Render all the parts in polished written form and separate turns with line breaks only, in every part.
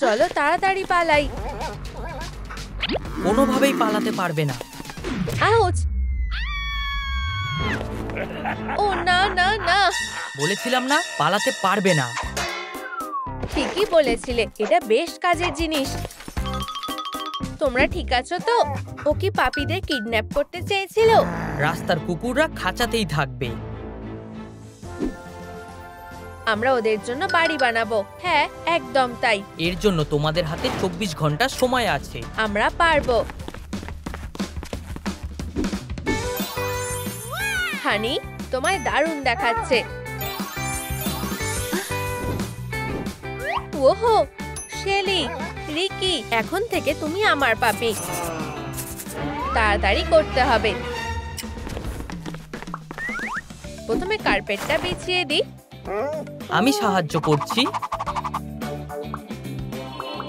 চলো তাড়াতাড়ি পালাই।
কোনোভাবেই পালাতে পারবে না।
আউচ! ও না না না,
বলেছিলাম না পালাতে পারবে না।
ঠিকই বলেছিলে, এটা বেশ কাজের জিনিস। তোমরা ঠিক আছো তো? ও কি পাপীদের কিডন্যাপ করতে চেয়েছিল?
রাস্তার কুকুররা খাঁচাতেই থাকবে।
আমরা ওদের জন্য বাড়ি বানাবো। হ্যাঁ, একদম তাই।
এর জন্য তোমাদের হাতে 24 ঘন্টা সময় আছে।
আমরা পারবো। হানি, তোমায় দারুণ দেখাচ্ছে। ওহো, শেলি, রিকি, এখন থেকে তুমি আমার পাপি। তাড়াতাড়ি করতে হবে। প্রথমে কার্পেটটা বিছিয়ে দিই।
আমি সাহায্য করছি।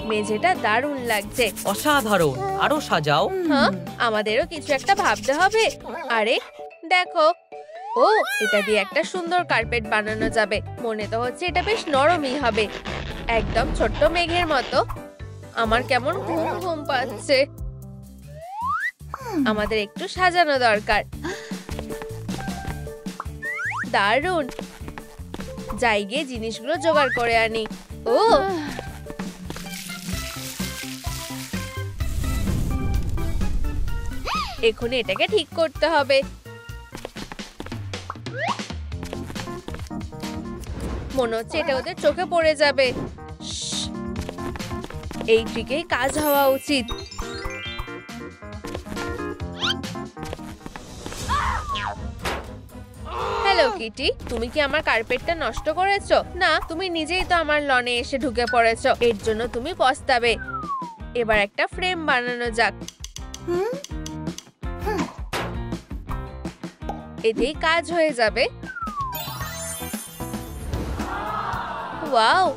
মেঝেটা দারুণ লাগছে।
অসাধারণ, আরো সাজাও।
হ্যাঁ, আমাদেরও কিছু একটা ভাবতে হবে। আরে দেখো, ও এটা দিয়ে একটা সুন্দর কার্পেট বানানো যাবে। মনে তো হচ্ছে এটা বেশ নরমই হবে, একদম ছোট্ট মেঘের মতো। আমার কেমন ঘুম ঘুম পাচ্ছে। আমাদের একটু সাজানো দরকার। দারুণ, যাই গিয়ে জিনিসগুলো জোগাড় করে আনি। ও এখনই এটাকে ঠিক করতে হবে। মনে হচ্ছে এটা ওদের চোখে পড়ে যাবে। এই ট্রিকেই কাজ হওয়া উচিত। হ্যালো কিটি, তুমি কি আমার কার্পেটটা নষ্ট করেছো? না, তুমি নিজেই তো আমার লনে এসে ঢুকে পড়েছো। এর জন্য তুমি পস্তাবে। এবার একটা ফ্রেম বানানো যাক। এতেই কাজ হয়ে যাবে। ওয়াও,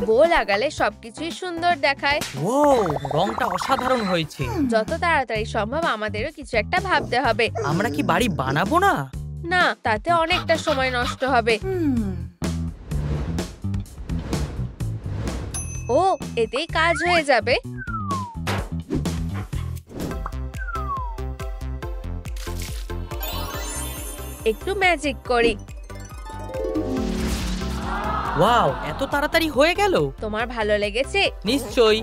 বো লাগালে সবকিছুই সুন্দর দেখায়।
ও, রংটা অসাধারণ হয়েছে।
যত তাড়াতাড়ি সম্ভব আমাদেরও কিছু একটা ভাবতে হবে।
আমরা কি বাড়ি বানাবো না?
না, তাতে অনেকটা সময় নষ্ট হবে। ও, এতেই কাজ হয়ে যাবে। একটু ম্যাজিক করি।
ওয়াও, এত তাড়াতাড়ি হয়ে গেল।
তোমার ভালো লেগেছে?
নিশ্চয়ই।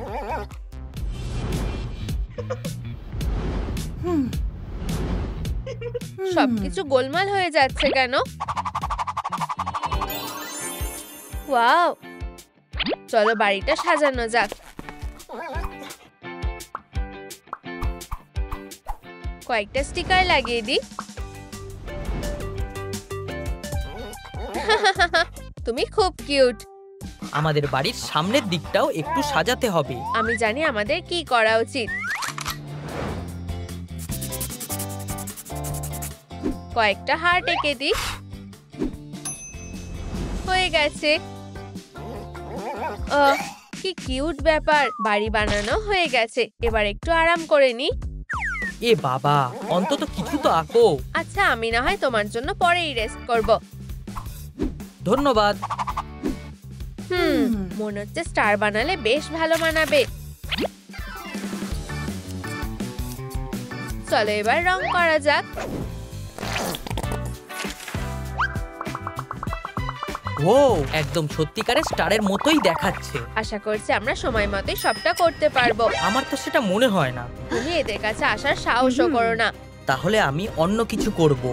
সবকিছু গোলমাল হয়ে যাচ্ছে কেন? ওয়াও, চলো বাড়িটা সাজানো যাক। কয়েকটা স্টিকার লাগিয়ে দিই। তুমি খুব কিউট।
আমাদের বাড়ির সামনের দিকটাও একটু সাজাতে হবে।
আমি জানি আমাদের কি করা উচিত। কয়েকটা হার্ট এঁকে দিই। হয়ে গেছে। কি কিউট ব্যাপার। বাড়ি বানানো হয়ে গেছে। এবার একটু আরাম করে নি।
এ বাবা, অন্তত কিছু তো আঁকো।
আচ্ছা, আমি না হয় তোমার জন্য পরেই রেস্ট করব।
ধন্যবাদ।
মনে হচ্ছে স্টার বানালে বেশ ভালো মানাবে। চলো এবার রং করা যাক।
ও, একদম সত্যিকারের স্টারের মতোই দেখাচ্ছে।
আশা করছি আমরা সময় মতোই সবটা করতে পারবো।
আমার তো সেটা মনে হয় না।
তুমি এদের কাছে আসার সাহসও করো না।
তাহলে আমি অন্য কিছু করব।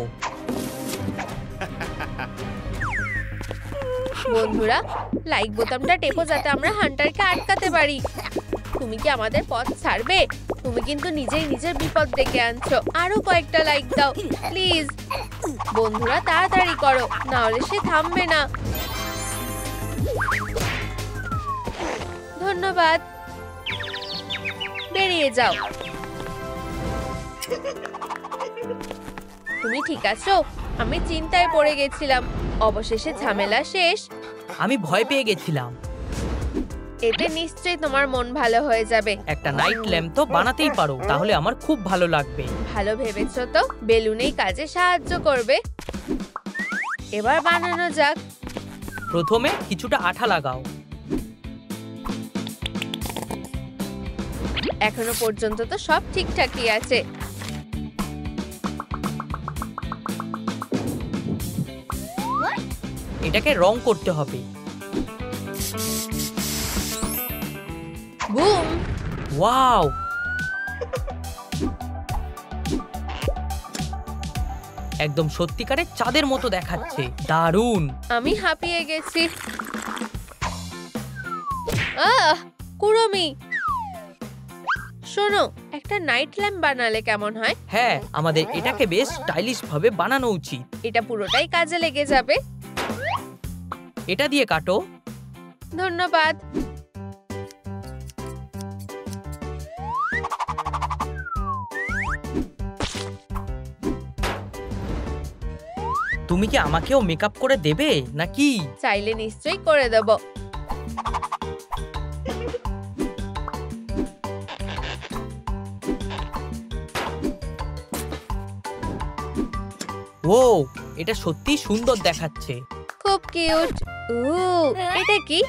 বন্ধুরা, লাইক বোতামটা টেপো যাতে আমরা হান্টারকে আটকাতে পারি। তুমি কি আমাদের পথ ছাড়বে? তুমি কিন্তু নিজেই নিজের বিপদ ডেকে আনছো। আরো কয়েকটা লাইক দাও প্লিজ। বন্ধুরা, তাড়াতাড়ি করো, না হলে সে থামবে না। ধন্যবাদ। বেরিয়ে যাও। তুমি ঠিক আছো? আমি চিন্তায় পড়ে গেছিলাম। অবশেষে ঝামেলা শেষ।
আমি ভয় পেয়ে গেছিলাম।
এতে নিশ্চয়ই তোমার মন ভালো হয়ে যাবে।
একটা নাইট ল্যাম্প তো বানাতেই পারো, তাহলে আমার খুব ভালো লাগবে।
ভালো ভেবেছো তো। বেলুনেই কাজে সাহায্য করবে। এবার বানানো যাক।
প্রথমে কিছুটা আঠা লাগাও।
এখনো পর্যন্ত তো সব ঠিকঠাকই আছে।
এটাকে রং করতে হবে।
বুম!
ওয়াও, একদম সত্যিকারের চাঁদের মতো দেখাচ্ছে। দারুণ।
আমি হাঁপিয়ে গেছি। কুড়মি, শোনো, একটা নাইট ল্যাম্প বানালে কেমন হয়?
হ্যাঁ, আমাদের এটাকে বেশ স্টাইলিশ ভাবে বানানো উচিত।
এটা পুরোটাই কাজে লেগে যাবে।
এটা দিয়ে কাটো।
ধন্যবাদ।
তুমি কি আমাকেও মেকআপ করে দেবে নাকি?
চাইলে নিশ্চয়ই করে দেব।
ও, এটা সত্যি সুন্দর দেখাচ্ছে।
খুব কিউট। এটা কি?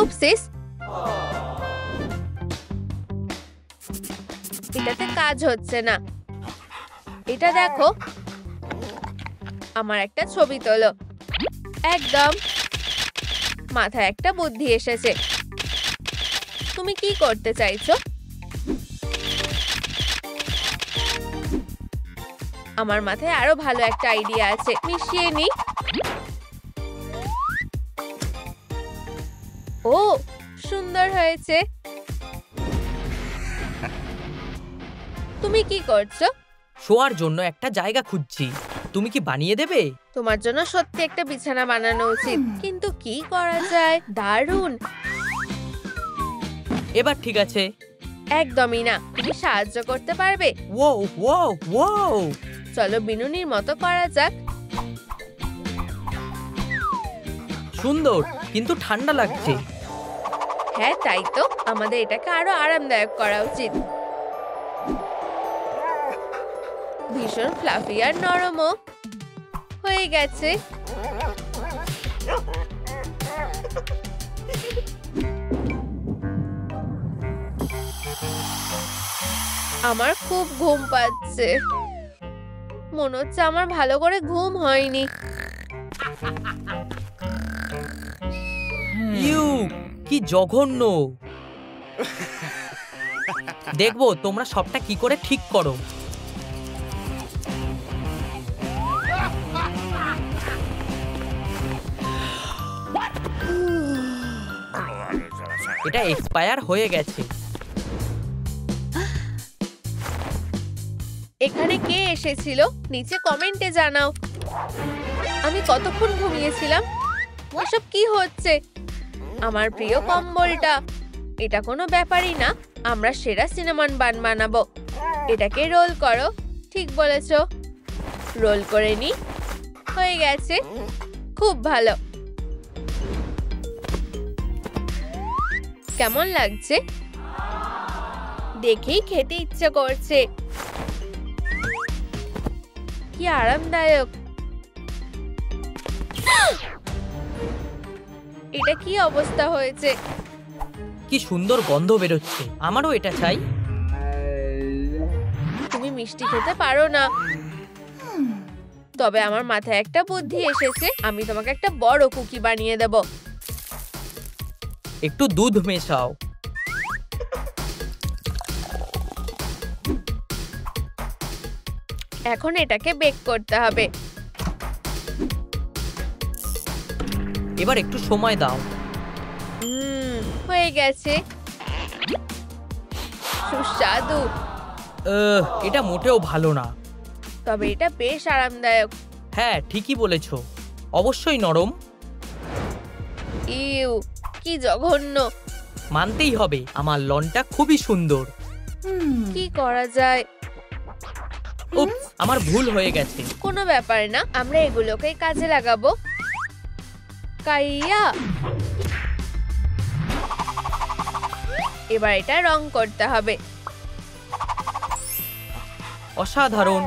উপসিস, এটাতে কাজ হচ্ছে না। এটা দেখো, আমার একটা ছবি তোলো। একদম, মাথায় একটা বুদ্ধি এসেছে। তুমি কি করতে চাইছো? আমার মাথায় আরো ভালো একটা আইডিয়া আছে, মিশিয়ে নি। ও, সুন্দর হয়েছে। তুমি কি করছো?
শোয়ার জন্য একটা জায়গা খুঁজছি। তুমি কি বানিয়ে দেবে?
তোমার জন্য সত্যি একটা বিছানা বানানো উচিত, কিন্তু কি করা যায়? দারুণ।
এবার ঠিক আছে।
একদমই না, তুমি সাহায্য করতে পারবে?
ওয়াও ওয়াও ওয়াও,
চলো বিনুনির মতো করা যাক।
সুন্দর, কিন্তু ঠান্ডা লাগছে।
হ্যাঁ, তাই তো, আমাদের এটাকে আরো আরামদায়ক করা উচিত। ভীষণ ফ্লাফি আর নরমও হয়ে গেছে। আমার খুব ঘুম পাচ্ছে। মনে হচ্ছে আমার ভালো করে ঘুম হয়নি।
ইউ, কি জঘন্য। দেখবো তোমরা সবটা কি করে ঠিক করো। এটা এক্সপায়ার হয়ে গেছে।
এখানে কে এসেছিল নিচে কমেন্টে জানাও। আমি কতক্ষণ ঘুমিয়েছিলাম? এসব কি হচ্ছে? আমার প্রিয় কম্বলটা। এটা কোনো ব্যাপারই না, আমরা সেরা সিনেমান বান বানাবো। এটাকে রোল করো। ঠিক বলেছো, রোল করে নি। হয়ে গেছে, খুব ভালো। কেমন লাগছে? দেখেই খেতে ইচ্ছে করছে। কি আরামদায়ক। এটা কি অবস্থা হয়েছে?
কি সুন্দর গন্ধ বেরোচ্ছে। আমারও এটা চাই।
তুমি মিষ্টি খেতে পারো না। তবে আমার মাথায় একটা বুদ্ধি এসেছে। আমি তোমাকে একটা বড় কুকি বানিয়ে দেব।
একটু দুধ মেশাও।
এখন এটাকে বেক করতে হবে।
এবার একটু সময় দাও।
হয়ে গেছে। সুস্বাদু।
এটা মোটেও ভালো না।
তবে এটা বেশ আরামদায়ক।
হ্যাঁ, ঠিকই বলেছো। অবশ্যই নরম।
ইউ, কি জঘন্য।
মানতেই হবে, আমার লনটা খুবই সুন্দর।
কি করা যায়?
উপস, আমার ভুল হয়ে গেছে।
কোনো ব্যাপার না, আমরা এগুলোকে কাজে লাগাবো। কাইয়া, এবার এটা রং করতে হবে।
অসাধারণ।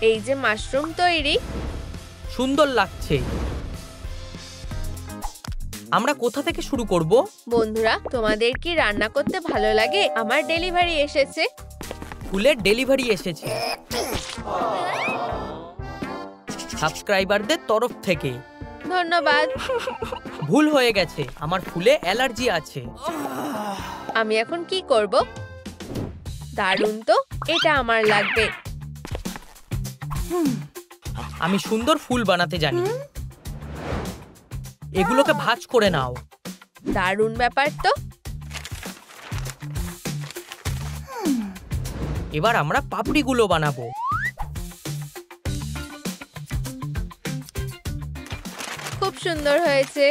এই যে মাশরুম তৈরি।
সুন্দর লাগছে। আমরা কোথা থেকে শুরু করব?
বন্ধুরা, তোমাদের কি রান্না করতে ভালো লাগে? আমার ডেলিভারি এসেছে।
ফুলের ডেলিভারি এসেছে সাবস্ক্রাইবারদের তরফ থেকে।
ধন্যবাদ।
ভুল হয়ে গেছে, আমার ফুলে অ্যালার্জি আছে।
আমি এখন কি করব? দারুণ তো, এটা আমার লাগবে।
আমি সুন্দর ফুল বানাতে জানি। এগুলোকে ভাঁজ করে নাও।
দারুণ ব্যাপার তো।
এবার আমরা পাপড়িগুলো বানাবো।
খুব সুন্দর হয়েছে।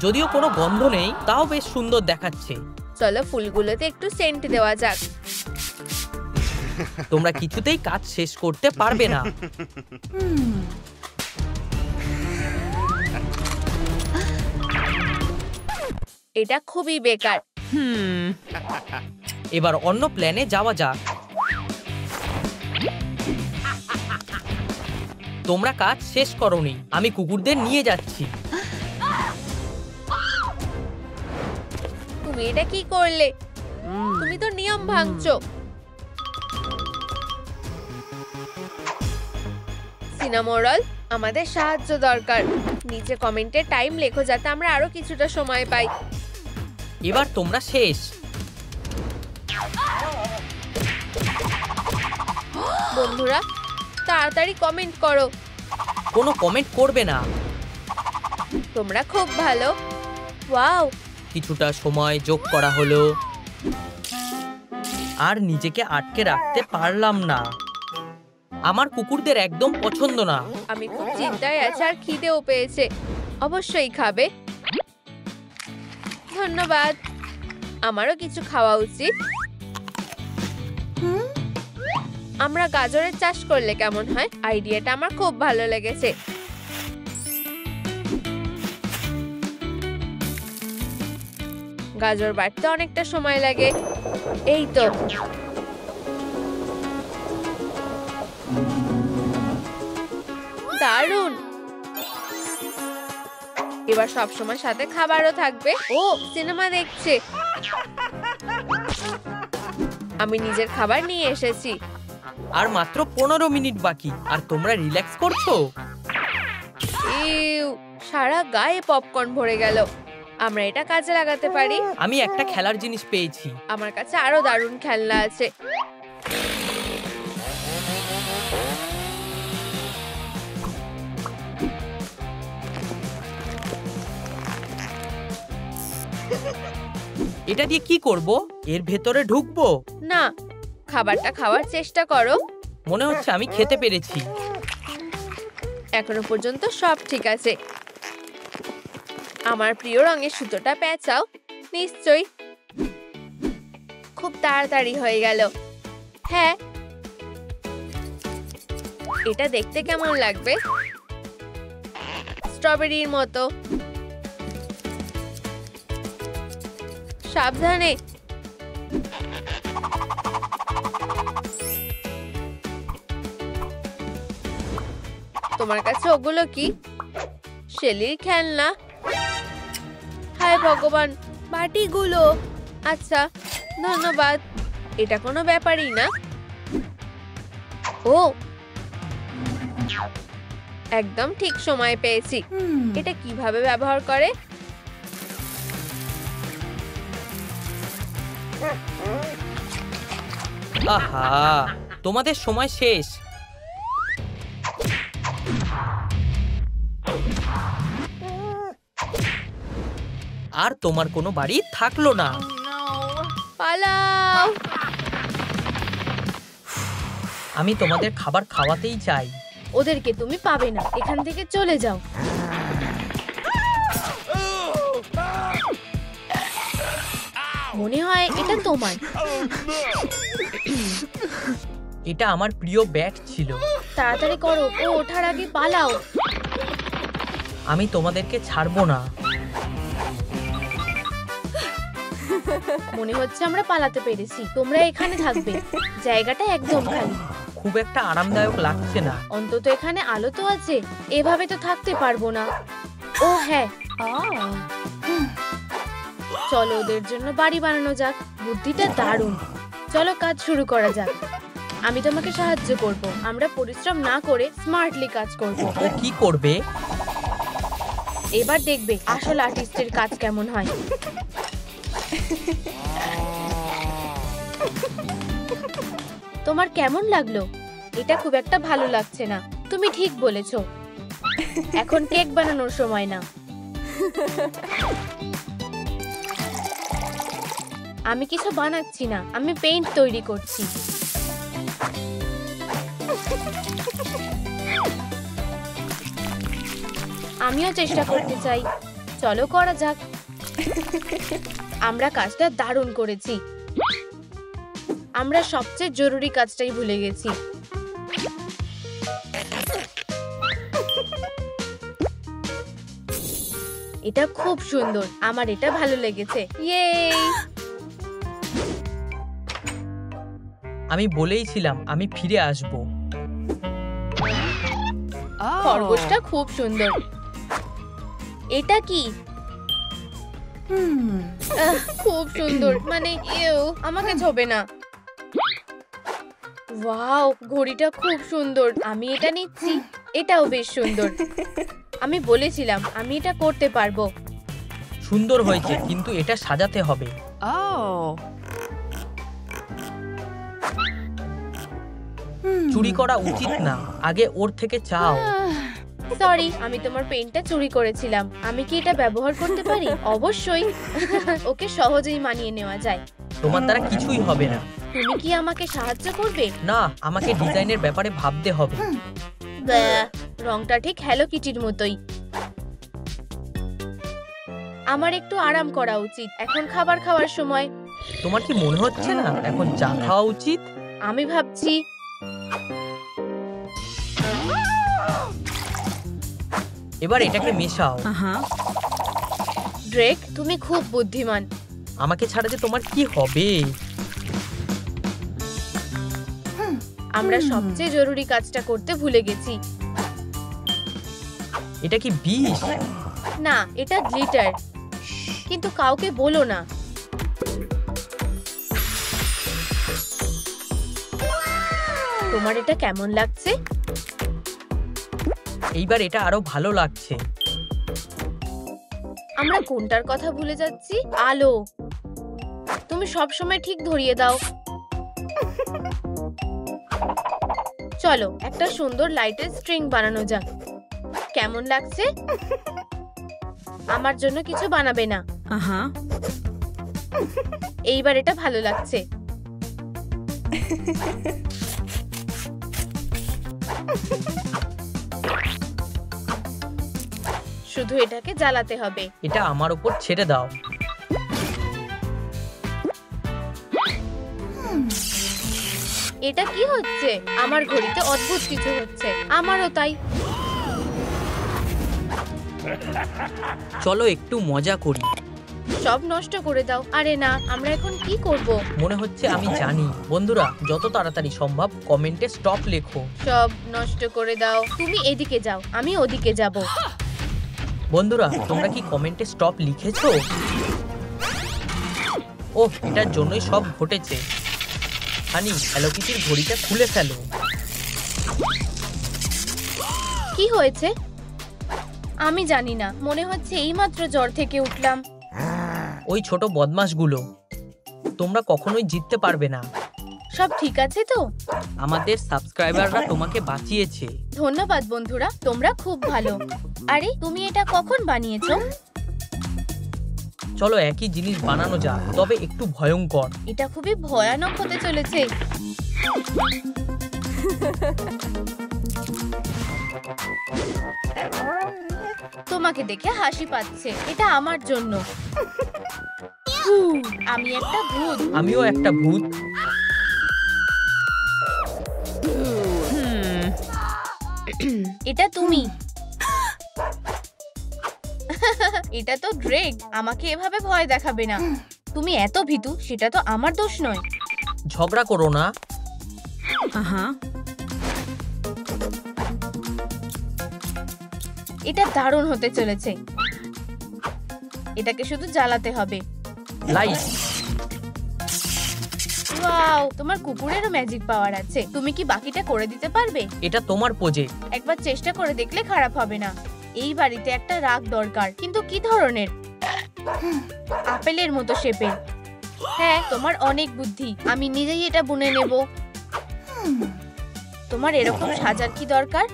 যদিও কোনো গন্ধ নেই, তাও বেশ সুন্দর দেখাচ্ছে।
চলো ফুলগুলোতে একটু সেন্ট দেওয়া যাক।
তোমরা কিছুতেই কাজ শেষ করতে পারবে না।
এটা খুবই বেকার।
এবার অন্য প্ল্যানে যাওয়া যাক। তোমরা কাজ শেষ করোনি, আমি কুকুরদের নিয়ে যাচ্ছি।
তুমি এটা কি করলে? তুমি তো নিয়ম ভাঙছো। সিনামোরল, আমাদের সাহায্য দরকার। নিচে কমেন্টে টাইম লেখো যাতে আমরা আরো কিছুটা সময় পাই।
এবার তোমরা শেষ।
বন্ধুরা, তাড়াতাড়ি কমেন্ট করো।
কোনো কমেন্ট করবে না।
তোমরা খুব ভালো। ওয়াও,
কিছুটা সময় যোগ করা হলো। আর নিজেকে আটকে রাখতে পারলাম না। আমার কুকুরদের একদম পছন্দ না।
আমি খুব চিন্তায় আছি আর খিদেও পেয়েছে। অবশ্যই খাবে। ধন্যবাদ। আমারও কিছু খাওয়া উচিত। আমরা গাজরের চাষ করলে কেমন হয়? আইডিয়াটা আমার খুব ভালো লেগেছে। গাজর বাড়তে অনেকটা সময় লাগে। এই তো। দারুণ। এবার সব সময় সাথে খাবারও থাকবে। ও, সিনেমা দেখছে। আমি নিজের খাবার নিয়ে এসেছি।
আর মাত্র 15 মিনিট বাকি, আর তোমরা রিল্যাক্স করছো।
ইউ, সারা গায়ে পপকর্ন ভরে গেল। আমরা এটা কাজে লাগাতে পারি।
আমি একটা খেলার জিনিস পেয়েছি।
আমার কাছে আরো দারুণ খেলনা আছে।
এটা দিয়ে কি করব? এর ভেতরে ঢুকবো?
না, খাবারটা খাওয়ার চেষ্টা করো।
মনে হচ্ছে আমি খেতে পেরেছি।
এখনো পর্যন্ত সব ঠিক আছে। আমার প্রিয় রঙের সুতোটা পেঁচাও। নিশ্চয়ই। খুব তাড়াতাড়ি হয়ে গেল। হ্যাঁ, এটা দেখতে কেমন লাগবে? স্ট্রবেরির মতো। সাবধানে। তোমার কাছে ওগুলো কি? শেলির খেলনা? হায় ভগবান, বাটিগুলো। আচ্ছা, ধন্যবাদ। এটা কোনো ব্যাপারই না। ও, একদম ঠিক সময় পেয়েছি। এটা কিভাবে ব্যবহার করে?
আহা, তোমাদের সময় শেষ। আর তোমার কোনো বাড়ি থাকলো না।
পালাও।
আমি তোমাদের খাবার খাওয়াতেই চাই।
ওদেরকে তুমি পাবে না। এখান থেকে চলে যাও। মনে হয় এটা তোমার।
এটা আমার প্রিয় ব্যাট ছিল।
তাড়াতাড়ি করো, ও ওঠার আগে পালাও।
আমি তোমাদেরকে ছাড়বো না।
মনে হচ্ছে আমরা পালাতে পেরেছি। তোমরা এখানে থাকবে, জায়গাটা একদম খালি।
খুব একটা আরামদায়ক লাগছে না।
অন্তত এখানে আলো তো আছে, এভাবে তো থাকতে পারবো না। ও হ্যাঁ, চলো ওদের জন্য বাড়ি বানানো যাক। বুদ্ধিটা দারুণ। চলো কাজ শুরু করা যাক। আমি তোমাকে সাহায্য করব। আমরা পরিশ্রম না করে স্মার্টলি কাজ করব।
ও কি করবে?
এবার দেখবে আসল আর্টিস্টের কাজ কেমন হয়। তোমার কেমন লাগলো? এটা খুব একটা ভালো লাগছে না। তুমি ঠিক বলেছো। এখন কেক বানানোর সময় না। আমি কিছু বানাচ্ছি না, আমি পেইন্ট তৈরি করছি। আমিও চেষ্টা করতে চাই। চলো করা যাক। আমরা কাজটা দারুণ করেছি। আমরা সবচেয়ে জরুরি কাজটাই ভুলে গেছি। এটা খুব সুন্দর, আমার এটা ভালো লেগেছে। ইয়ে!
আমি বলেইছিলাম আমি ফিরে আসব।
খরগোশটা খুব সুন্দর। এটা কি? খুব সুন্দর, মানে আমাকে ছোবে না। ওয়াও, ঘড়িটা খুব সুন্দর। আমি এটা নিচ্ছি। এটাও বেশ সুন্দর। আমি বলেছিলাম আমি এটা করতে পারবো।
সুন্দর হয়েছে, কিন্তু এটা সাজাতে হবে। চুরি করা উচিত না, আগে ওর থেকে চাও।
সরি, আমি তোমার পেনটা চুরি করেছিলাম। আমি কি এটা ব্যবহার করতে পারি? অবশ্যই। ওকে সহজেই মানিয়ে নেওয়া যায়।
তোমার দ্বারা কিছুই হবে না।
তুমি কি আমাকে সাহায্য করবে?
না, আমাকে ডিজাইনের ব্যাপারে ভাবতে হবে।
ব্যাহ, রংটা ঠিক হ্যালো কিটির মতোই। আমার একটু আরাম করা উচিত। এখন খাবার খাওয়ার সময়।
তোমার কি মনে হচ্ছে না এখন চা খাওয়া উচিত?
আমি ভাবছি।
এবার এটাকে মেশাও।
ড্রেক, তুমি খুব বুদ্ধিমান।
আমাকে ছাড়া যে তোমার কি হবে?
আমরা সবচেয়ে জরুরি কাজটা করতে ভুলে গেছি।
এটা কি বিষ?
না, এটা গ্লিটার। কিন্তু কাউকে বলো না। তোমার এটা কেমন লাগছে?
এইবার এটা আরো ভালো লাগছে।
আমরা কোনটার কথা ভুলে যাচ্ছি? আলো। তুমি সব সময় ঠিক ধরিয়ে দাও। চলো একটা সুন্দর লাইটের স্ট্রিং বানানো যাক। কেমন লাগছে? আমার জন্য কিছু বানাবে না? এইবার এটা ভালো লাগছে। শুধু এটাকে জ্বালাতে হবে।
এটা আমার উপর ছেড়ে দাও।
এটা কি হচ্ছে? আমার ঘড়িতে অদ্ভুত কিছু হচ্ছে। আমারও তাই।
চলো একটু মজা করি।
সব নষ্ট করে দাও। আরে না, আমরা এখন কি করব?
মনে হচ্ছে আমি জানি। বন্ধুরা, যত তাড়াতাড়ি সম্ভব কমেন্টে স্টপ লেখো।
সব নষ্ট করে দাও। তুমি এদিকে যাও, আমি ওদিকে যাব।
বন্ধুরা, তোমরা কি কমেন্টে স্টপ লিখেছো? ওহ, এটার জন্যই সব ঘটেছে। হানি, হ্যালো কিটির ঘড়িটা খুলে ফেলো।
কি হয়েছে? আমি জানি না। মনে হচ্ছে এইমাত্র জ্বর থেকে উঠলাম।
ওই ছোট বদমাশগুলো। তোমরা কখনোই জিততে পারবে না।
সব ঠিক আছে তো?
আমাদের সাবস্ক্রাইবাররা তোমাকে বাঁচিয়েছে।
ধন্যবাদ বন্ধুরা, তোমরা খুব ভালো। আরে, তুমি এটা কখন বানিয়েছো?
চলো একই জিনিস বানানো যাক, তবে একটু ভয়ঙ্কর।
এটা খুবই ভয়ানক হতে চলেছে। তোমাকে দেখে হাসি পাচ্ছে। এটা আমার জন্য। আমি একটা ভূত।
আমিও একটা ভূত।
এটা তুমি। এটা তো ড্রেক। আমাকে এভাবে ভয় দেখাবে না। তুমি এত ভীতু সেটা তো আমার দোষ নয়।
ঝগড়া করো না।
এটা দারুণ হতে চলেছে। এটাকে শুধু জ্বালাতে হবে।
লাইট।
ওয়াও, তোমার কুকুরেরও ম্যাজিক পাওয়ার আছে। তুমি কি বাকিটা করে দিতে পারবে?
এটা তোমার প্রজেক্ট।
একবার চেষ্টা করে দেখলে খারাপ হবে না। এই বাড়িতে একটা রাগ দরকার, কিন্তু কি ধরনের? আপেলের মতো শেপের। হ্যাঁ, তোমার অনেক বুদ্ধি। আমি নিজেই এটা বুনে নেব। তোমার এরকম সাজার কি দরকার?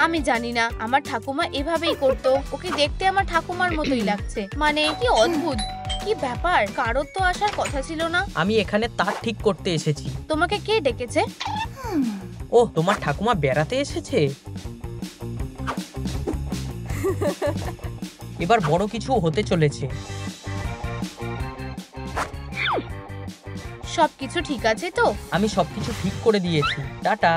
আমি জানি না, আমার ঠাকুমা এভাবেই করতো। ওকে দেখতে আমার ঠাকুমার মতোই লাগছে। মানে কি অদ্ভুত। কি ব্যাপার, কারোর তো আসার কথা ছিল না।
আমি এখানে তার ঠিক করতে এসেছি।
তোমাকে কে ডেকেছে?
ও, তোমার ঠাকুমা বেড়াতে এসেছে। এবার বড় কিছু হতে চলেছে।
সবকিছু ঠিক আছে তো?
আমি সবকিছু ঠিক করে দিয়েছি। টাটা।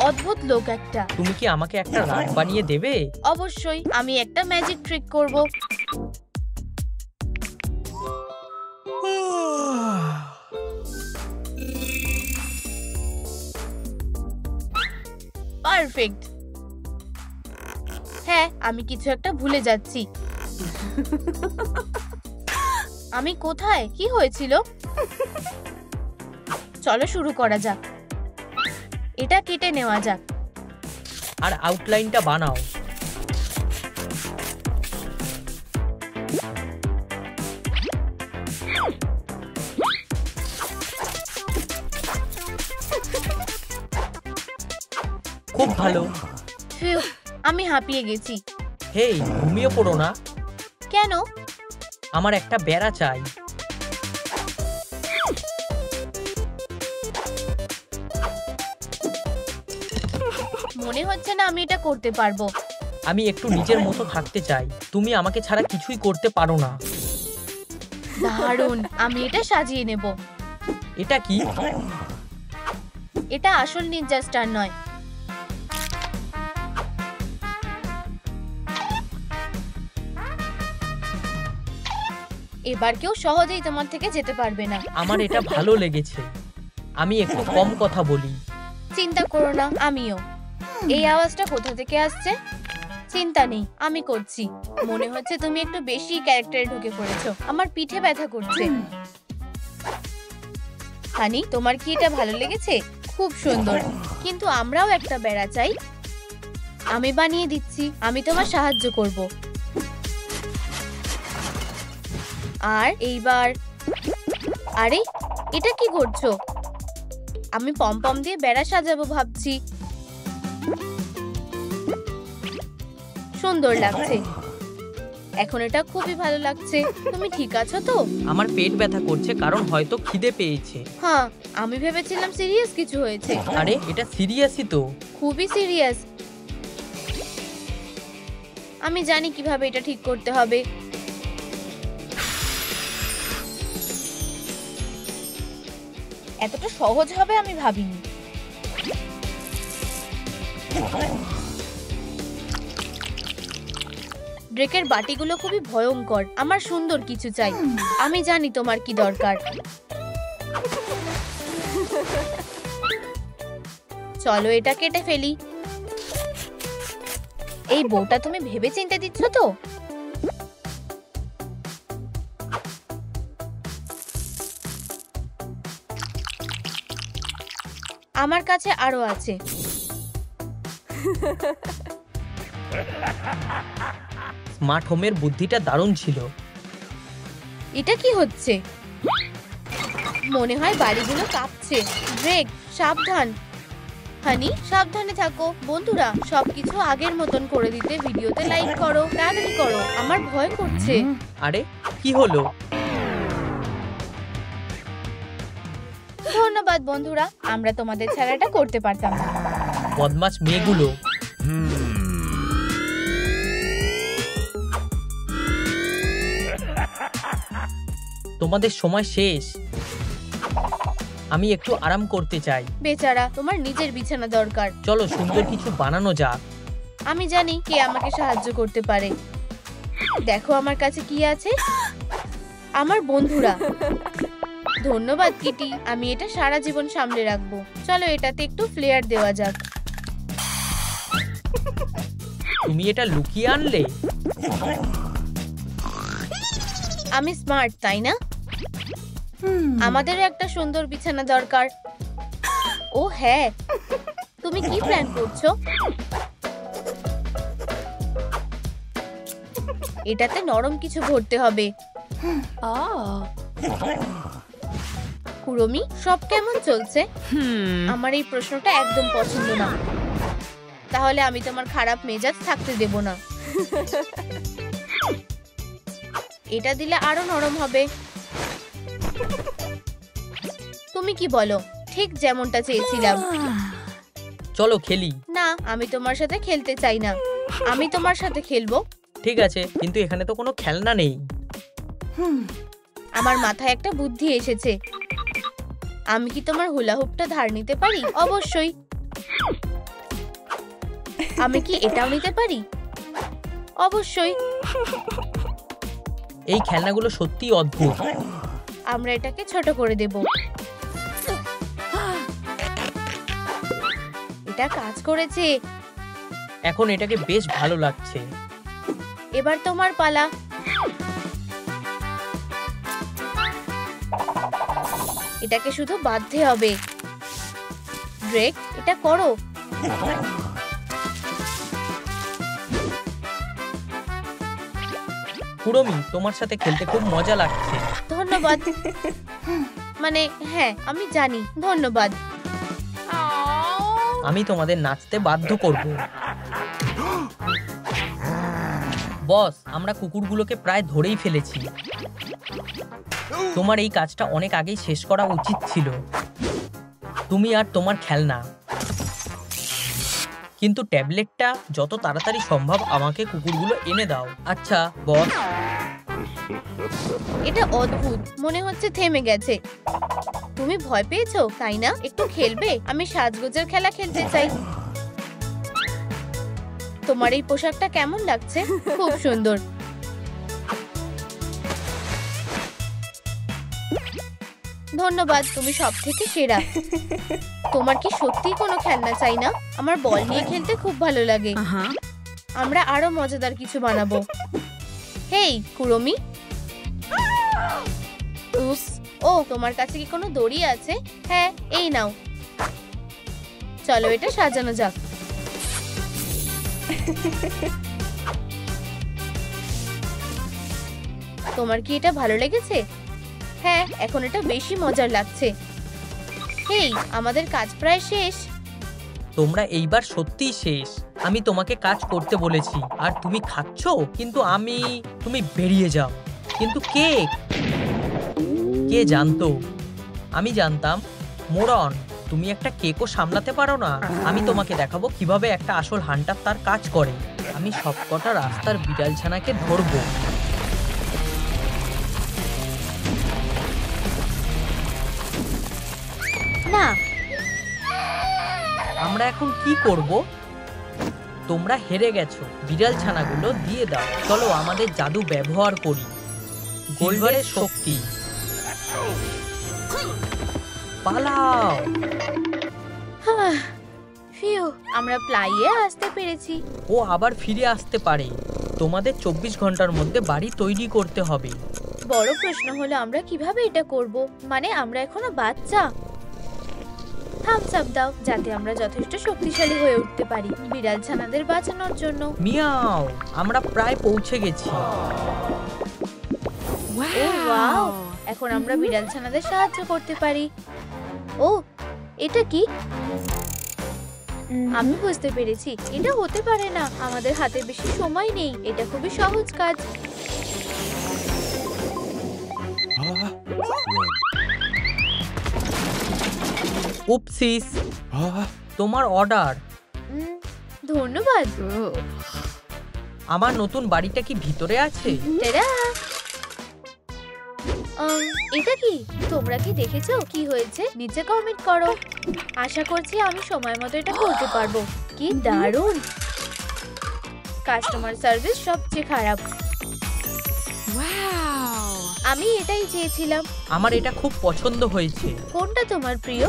অদ্ভুত লোক একটা।
তুমি কি আমাকে একটা রাগ বানিয়ে দেবে?
অবশ্যই, আমি একটা ম্যাজিক ট্রিক করব। পারফেক্ট। হ্যাঁ, আমি কিছু একটা ভুলে যাচ্ছি। আমি কোথায়? কি হয়েছিল? চলো শুরু করা যাক। এটা কেটে নেওয়া যাক।
আর আউটলাইনটা বানাও। খুব ভালো।
ফিউ, আমি হাঁপিয়ে গেছি।
হেই, ঘুমিয়ে পড়ো না।
কেন?
আমার একটা বেড়া চাই।
মনে হচ্ছে না আমি এটা করতে পারবো।
আমি একটু নিজের মতো থাকতে চাই। তুমি আমাকে ছাড়া কিছুই করতে পারো না।
দারুণ, আমি এটা সাজিয়ে নেব।
এটা কি?
এটা আসল নিনজা স্টার নয়। এবার কেউ সহজেই তোমার থেকে যেতে পারবে না।
আমার এটা ভালো লেগেছে। আমি একটু কম কথা বলি।
চিন্তা করো না, আমিও। এই আওয়াজটা কোথা থেকে আসছে? চিন্তা নেই, আমি করছি। মনে হচ্ছে তুমি একটু বেশি ক্যারেক্টারে ঢুকে পড়েছো। আমার পিঠে ব্যথা করছে। হানি, তোমার কি এটা ভালো লেগেছে? খুব সুন্দর, কিন্তু আমরাও একটা বেড়া চাই। আমি বানিয়ে দিচ্ছি। আমি তোমার সাহায্য করব। আর এইবার, আরে এটা কি করছো? আমি পমপম দিয়ে বেড়া সাজাবো ভাবছি। সুন্দর লাগছে। এখন এটা খুবই ভালো লাগছে। তুমি ঠিক আছো তো?
আমার পেট ব্যথা করছে কারণ হয়তো খিদে পেয়েছে।
হ্যাঁ, আমি ভেবেছিলাম সিরিয়াস কিছু হয়েছে।
আরে এটা সিরিয়াসই তো।
খুবই সিরিয়াস। আমি জানি কিভাবে এটা ঠিক করতে হবে। এতটা সহজ হবে আমি ভাবিনি। ড্রেকের বাটিগুলো খুবই ভয়ঙ্কর। আমার সুন্দর কিছু চাই। আমি জানি তোমার কি দরকার। চলো এটা কেটে ফেলি। এই বউটা তুমি ভেবেচিন্তে দিচ্ছ তো? আমার কাছে আরো আছে।
স্মার্ট হোমের বুদ্ধিটা দারুণ ছিল।
এটা কি হচ্ছে? মনে হয় বাড়িগুলো কাঁপছে। ড্রেক, সাবধান। হানি, সাবধানে থাকো। বন্ধুরা, সবকিছু আগের মতন করে দিতে ভিডিওতে লাইক করো, তাড়াতাড়ি করো। আমার ভয় করছে।
আরে কি হলো?
ধন্যবাদ বন্ধুরা, আমরা তোমাদের ছাড়া এটা করতে পারতাম না।
বদমাশ মেয়েগুলো। তোমাদের সময় শেষ। আমি একটু আরাম করতে চাই।
বেচারা, তোমার নিজের বিছানা দরকার।
চলো সুন্দর কিছু বানানো যাক।
আমি জানি কে আমাকে সাহায্য করতে পারে। দেখো আমার কাছে কি আছে। আমার বন্ধুরা। ধন্যবাদ কিটি, আমি এটা সারা জীবন সামলে রাখবো। চলো এটাতে একটু ফ্লেয়ার দেওয়া যাক।
তুমি এটা লুকিয়ে আনলে?
আমি স্মার্ট, তাই না? আমাদেরও একটা সুন্দর বিছানা দরকার। ও হ্যাঁ, তুমি কি প্ল্যান করছো? এটাতে নরম কিছু ভরতে হবে। কুড়মি, সব কেমন চলছে? আমার এই প্রশ্নটা একদম পছন্দ না। তাহলে আমি তোমার খারাপ মেজাজ থাকতে দেব না। এটা দিলে আরো নরম হবে। তুমি কি বলো? ঠিক যেমনটা চেয়েছিলাম।
চলো খেলি।
না, আমি তোমার সাথে খেলতে চাই না। আমি তোমার সাথে খেলবো।
ঠিক আছে, কিন্তু এখানে তো কোনো খেলনা নেই।
আমার মাথায় একটা বুদ্ধি এসেছে। আমি কি তোমার হুলা হুপটা ধার নিতে পারি? অবশ্যই। আমি কি এটাও নিতে পারি? অবশ্যই।
এই খেলনাগুলো সত্যিই অদ্ভুত।
আমরা এটাকে ছোট করে দেব। এটা কাজ করেছে।
এখন এটাকে বেশ ভালো লাগছে।
এবার তোমার পালা। এটাকে শুধু বাঁধতে হবে। ড্রেক, এটা করো।
কুড়মি, তোমার সাথে খেলতে খুব মজা লাগছে।
ধন্যবাদ। মানে হ্যাঁ, আমি জানি। ধন্যবাদ।
আমি তোমাদের নাচতে বাধ্য করব। বস, আমরা কুকুরগুলোকে প্রায় ধরেই ফেলেছি। তোমার এই কাজটা অনেক আগেই শেষ করা উচিত ছিল। তুমি আর তোমার খেলনা। কিন্তু ট্যাবলেটটা যত তাড়াতাড়ি সম্ভব আমাকে কুকুরগুলো এনে দাও। আচ্ছা বস।
এটা অদ্ভুত, মনে হচ্ছে থেমে গেছে। তুমি ভয় পেয়েছো, তাই না? একটু খেলবে? আমি সাজগোজের খেলা খেলতে চাই। তোমার এই পোশাকটা কেমন লাগছে? খুব সুন্দর। ধন্যবাদ, তুমি সব থেকে সেরা। তোমার কি সত্যি কোনো খেলনা চাই না? আমার বল নিয়ে খেলতে খুব ভালো লাগে। আমরা আরো মজাদার কিছু বানাবো। হেই কুড়মি। ও, তোমার কাছে কি কোনো দড়ি আছে? হ্যাঁ, এই নাও। চলো এটা সাজানো যাক। তোমার কি এটা ভালো লেগেছে? হ্যাঁ, এখন এটা বেশি মজার লাগছে। হেই, আমাদের কাজ প্রায় শেষ।
তোমরা এইবার সত্যিই শেষ। আমি তোমাকে কাজ করতে বলেছি আর তুমি খাচ্ছ, কিন্তু তুমি বেরিয়ে যাও। কিন্তু কে জানতো? আমি জানতাম। মোরন, তুমি একটা কেকও সামলাতে পারো না। আমি তোমাকে দেখাবো কিভাবে একটা আসল হান্টার তার কাজ করে। আমি সবকটা রাস্তার বিড়ালছানাকে ধরবো।
না,
আমরা এখন কি করব? তোমরা হেরে গেছো। বিড়ালছানাগুলো দিয়ে দাও। চলো আমাদের জাদু ব্যবহার করি। গোল্ডারের শক্তি। পালাও।
ফিউ, আমরা প্লাইয়ে আসতে পেরেছি।
ও আবার ফিরে আসতে পারে। তোমাদের 24 ঘন্টার মধ্যে বাড়ি তৈরি করতে হবে।
বড় প্রশ্ন হলো আমরা কিভাবে এটা করব। মানে আমরা এখনো বাচ্চা। থামস আপ দাও, যাতে আমরা যথেষ্ট শক্তিশালী হয়ে উঠতে পারি বিড়াল ছানাদের বাঁচানোর জন্য।
মিয়াও, আমরা প্রায় পৌঁছে গেছি।
ও ওয়াও, এখন আমরা বিড়াল ছানাদের সাহায্য করতে পারি। ও, এটা কি? আমি বুঝতে পেরেছি। এটা হতে পারে না। আমাদের হাতে বেশি সময় নেই। এটা খুবই সহজ কাজ।
উপসিস, তোমার অর্ডার।
ধন্যবাদ।
আমার নতুন বাড়িটা কি ভিতরে আছে?
টাডা! এটা কি? তোমরা কি দেখেছো কি হয়েছে? নিচে কমেন্ট করো। আশা করছি আমি সময় মতো এটা করতে পারবো। কি দারুণ! কাস্টমার সার্ভিস সবচেয়ে খারাপ। আমি এটাই চেয়েছিলাম।
আমার এটা খুব পছন্দ হয়েছে।
কোনটা তোমার প্রিয়?